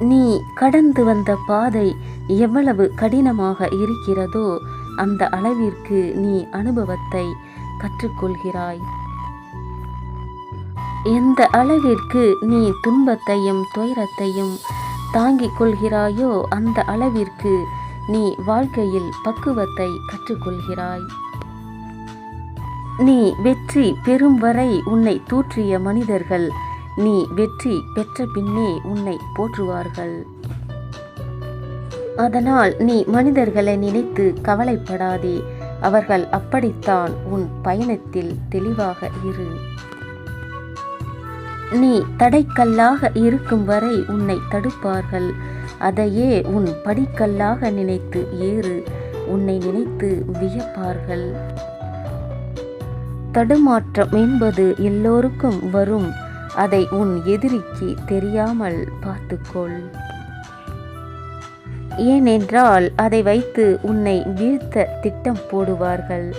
நீ கடந்து வந்த பாதை எவ்வளவு கடினமாக இருக்கிறதோ அந்த அளவிற்கு நீ அனுபவத்தை கற்றுக்கொள்கிறாய். எந்த அளவிற்கு நீ துன்பத்தையும் துயரத்தையும் தாங்கிக் கொள்கிறாயோ அந்த அளவிற்கு நீ வாழ்க்கையில் பக்குவத்தை கற்றுக்கொள்கிறாய். நீ வெற்றி பெறும் வரை உன்னை தூற்றிய மனிதர்கள் நீ வெற்றி பெற்ற பின்னே உன்னை போற்றுவார்கள். அதனால் நீ மனிதர்களை நினைத்து கவலைப்படாதே. அவர்கள் அப்படித்தான். உன் பயணத்தில் தெளிவாக இரு. நீ தடைக்கல்லாக இருக்கும் வரை உன்னை தடுப்பார்கள். அதையே உன் படிக்கல்லாக நினைத்து ஏறு. உன்னை நினைத்து வியப்பார்கள். தடுமாற்றம் என்பது எல்லோருக்கும் வரும். அதை உன் எதிரிக்கு தெரியாமல் பார்த்துக்கொள். ஏனென்றால் அதை வைத்து உன்னை வீழ்த்த திட்டம் போடுவார்கள்.